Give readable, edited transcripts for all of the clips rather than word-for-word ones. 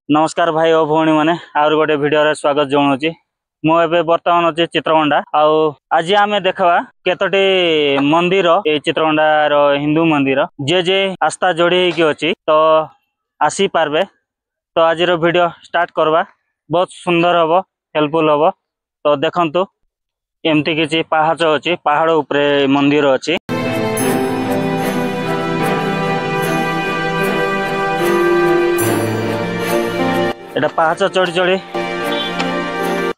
नमस्कार भाई और भौणी मैंने आउर गोटे वीडियो रे स्वागत जनाऊँगी। मुझे बर्तमान अच्छे चित्रकोंडा आज आम देखा केतोटी मंदिर ये चित्रकोंडार हिंदू मंदिर जे जे आस्था जोड़ी अच्छी तो आसी पार्बे। तो आज वीडियो स्टार्ट करवा बहुत सुंदर हम हेल्पफुल हम। तो देखंतु एमती किसी पहाड़ अच्छी पहाड़ उपरे मंदिर अच्छी। एटा पाहाच चढ़ी चढ़ी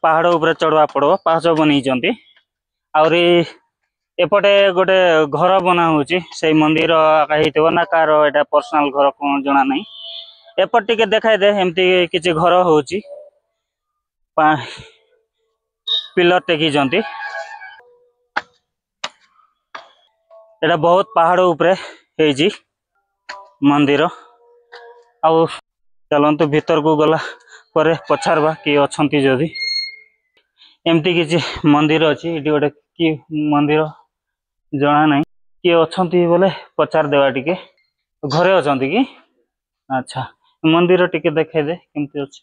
पहाड़ उपरे चढ़वा पड़ो पाहाच बनी आउरी एपटे गोटे घर बना होची से मंदिर ना कार एटा पर्सनल घर कौन जना नहीं। एपट टिके देखाई दे एमती किसी घर होची पिलर टेकी जंती। एटा बहुत पहाड़ उपरे हेजी मंदिर आउ चलतु भीतर को गला पर पचारवा किए अच्छी जदि एमती किसी मंदिर अच्छी ये गोटे कि मंदिर जना नहीं किए अच्छी बोले पचार देवा टिके घरे अच्छा कि अच्छा मंदिर टिके देखाई दे केमती अच्छी।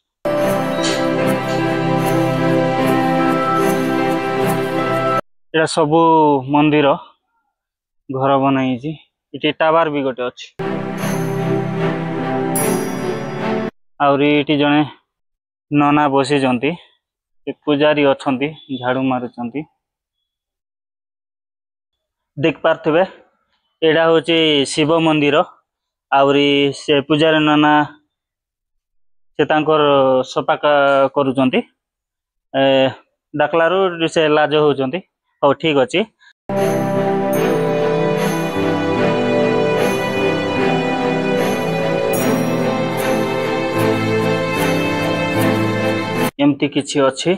एटा सबू मंदिर घर बनाई ये टावर भी गोटे अच्छी आउरी जने नना बसी पूजारी अच्छा झाड़ू मारुंट देख पारे। एटा हूँ शिव मंदिर आउरी से पूजारी नना से सफा करुँच डाकलू से लाज होती। हाँ ठीक अच्छे एमती किछि अच्छी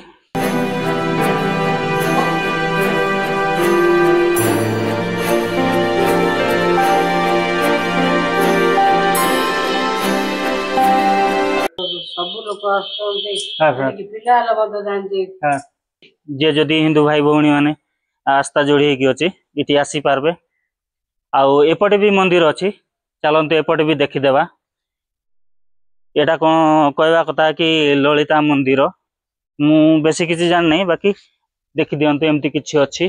जे जदि हिंदू भाई भौणी माने आस्था जोड़ी अच्छी ये आसी पार्बे। आउ एपटे भी मंदिर अच्छी चलते एपटे भी देखीदेवा। एटा कौन कहवा कथा कि ललिता मंदिर मु बेसी किसी जान नहीं बाकी देखी दिंतु एमती किछि अच्छी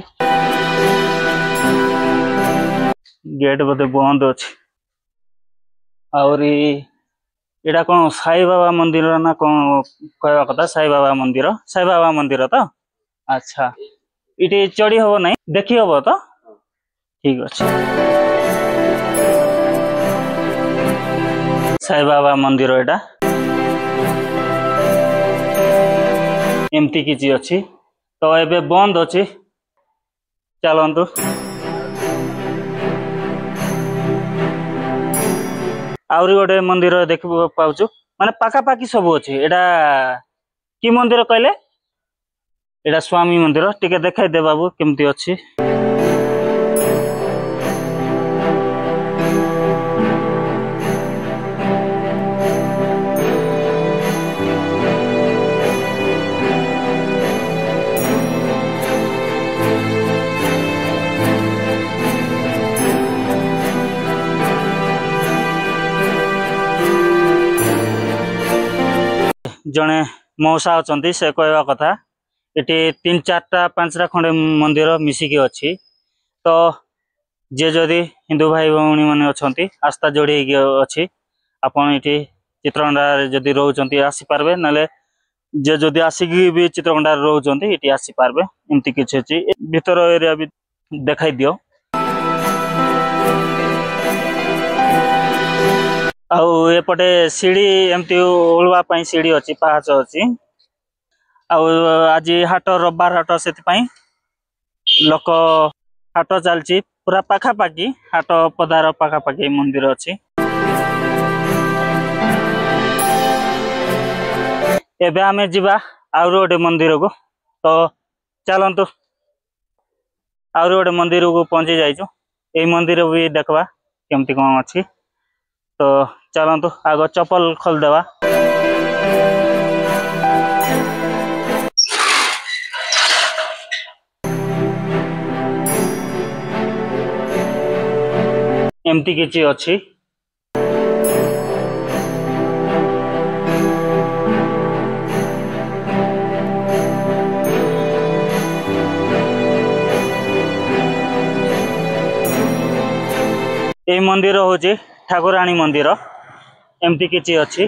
गेट बोधे बंद अच्छी आउरी एटा कौन साई बाबा मंदिर ना कौन कहवा कथा साई बाबा मंदिर तो अच्छा ये चढ़ी हम नहीं देखी हम तो ठीक अच्छे साई बाबा मंदिर एटा एमती किसी अच्छी तो एबे बंद अच्छी चलतु आउरी गोटे मंदिर देख पाचु माने पाखापाखी सब अच्छे। एटा कि मंदिर कहले एटा स्वामी मंदिर टिके देखाई दे बाबू केमती अच्छी। जड़े मौसा अच्छा से कहवा कथा ये 3-4टा 5टा खंडे मंदिर मिसिकी अच्छी। तो जे जदि हिंदू भाई भौणी मैंने अच्छा आस्था जोड़ी अच्छी आपड़ ये चित्रकोंडा जदि रोचे आसीपारे ना जे जदि आसिकी भी चित्रकोंडा रोचे ये आसीपारे एमती किसी अच्छी भीतर एरिया भी देखाई दियो। आउ एपटे सीढ़ी एमती ओल्वा सीढ़ी अच्छी पाहाच अच्छी आज हाट रविवार हाट से लोक हाट चलती पूरा पाखापाखी हाट पदार पाखापाखी मंदिर अच्छी। एबे आमे जीवा आउर गोटे मंदिर को तो चलतु आउर गोटे मंदिर को पहुंची जाइचु यही मंदिर भी देखवा केमती कौन अच्छी। तो चलतु आग चप्पल खोलदेवा। एमती किछि अच्छी ये मंदिर हूँ ठाकुराणी मंदिर एमती किसी अच्छी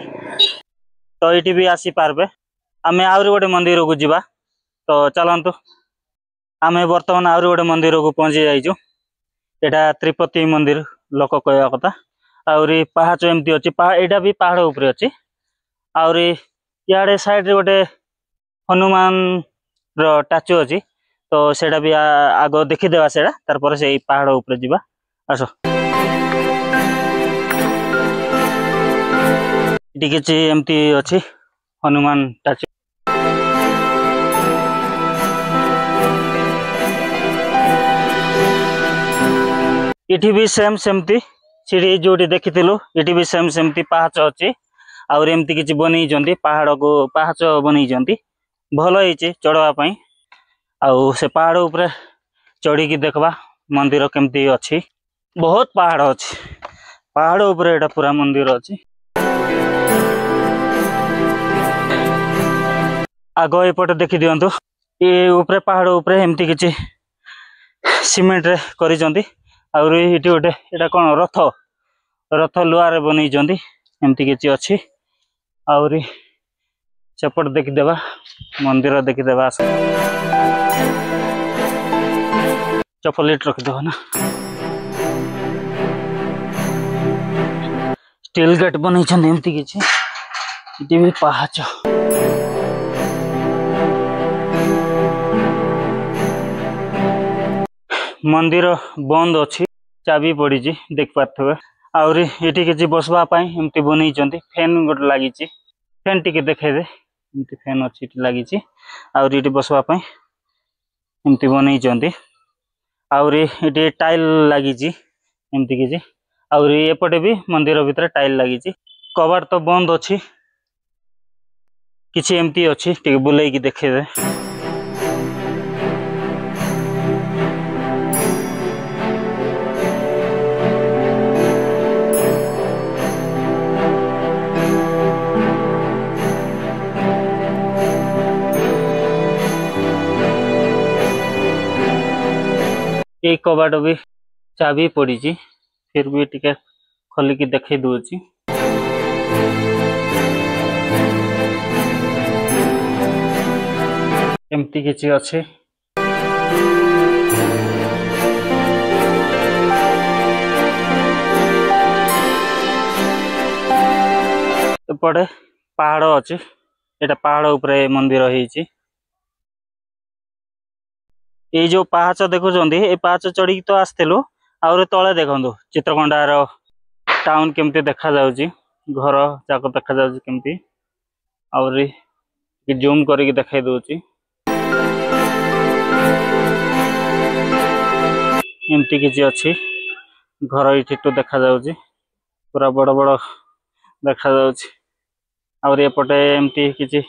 तो ये भी आसी पार्बे आमे आउरी गोटे मंदिर को जीवा तो चलतु आमे बर्तमान आउरी गोटे मंदिर को पहुंची जाइचु एटा त्रिपति मंदिर लोक कहवा कथा आउरी पहाच एमती अच्छी एटा भी पहाड़ उपरे अच्छी आउरी इे साइड रे गोटे हनुमान रो टाचू अच्छी तो सेटा भी आग देखीदेवा से तार से पहाड़ उपरे जीवा आस ये किसी एमती अच्छी हनुमान टाचू इठी भी सेम सेमती सीढ़ी जो देखी ये भी सेम सेमती पहाच अच्छी आउर एमती किसी बन पहाड़ को पहाच बन भल होती चढ़वाई आउ से पहाड़ उपरे चढ़ी देखवा मंदिर केमती अच्छी बहुत पहाड़ अच्छी पहाड़ उपरे एटा पूरा मंदिर अच्छी आग एपटे देखी दिंतु ये उपरे पहाड़ उपरे एमती किसी सीमेंट रे करिसंती आउर इटी गोटे एटा कौन रथ रथ लुआर बनई एमती किसी अच्छी आउरी सेपट देखीदेवा मंदिर देखीदेवा चप्पल रखिदेव ना स्टील गेट बनई एमती किसी ये भी पहाच मंदिर बंद अच्छी चाबी पड़ी देख पारे आउरी ये किसी बसवाई एमती बनई फैन गोटे लगी फैन टी देखे दे एमती फैन अच्छी लगी आउरी ये बसवाई एमती बनई आउरी ये टाइल लगी एमती किसी आउरी एपटे भी मंदिर भितर टाइल लगी कबाड़ तो बंद अच्छी किसी एमती अच्छी टी बुलाई देखे दे ये कबाट भी चाबी पड़ी फिर भी टिके खोलिकी देखे दूची एमती किसी अच्छे एपटे पहाड़ अच्छी एटा पहाड़ उपरे मंदिर होईची ये जो पहाच देखुं ये पहाच चढ़ी तो आसलु आउे तले देखु चित्रकोंडार टाउन केमती देखा जाउची घर जाक देखा जाउची केमती आउरी जूम करके देखाई दूची एमती किसी अच्छी घर ये देखा जाउची पूरा बड़ बड़ देखा जाउची आउरी एपटे एमती किसी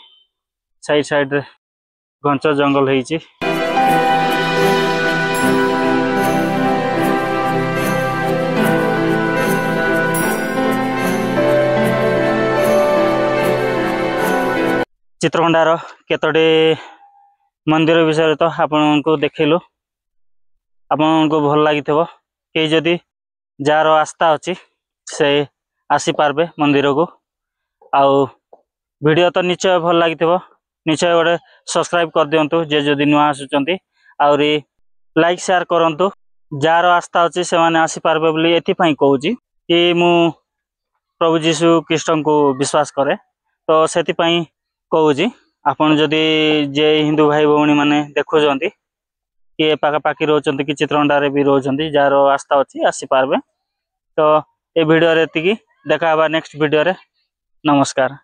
साइड साइड रे घंच जंगल होईची चित्रकोंडार केतोटी मंदिर विषय तो आपण को देखलु आपण को भल लगी कई जदि जार आस्था अच्छी से आसी पार्बे मंदिर को आउ वीडियो तो निश्चय भल लगी निश्चय गोटे सब्सक्राइब कर दिंतु जे जदि नुआ आसुचंती आउरी लाइक शेयर करंतु जार आस्था अच्छी से माने आसी पार्बे बोली एथिपाई कहूची कि मु प्रभु जीशु कृष्ण को विश्वास करे तो सेथिपाई कहूँ आपन जदि जे हिंदू भाई भौणी माने देखुंट किए पाखापाखि रोचंती कि चित्रकोंडारे भी रोचंती जार आस्था अच्छी आसी पार्बे तो ये वीडियो रे एतिकी देखा नेक्स्ट वीडियो रे नमस्कार।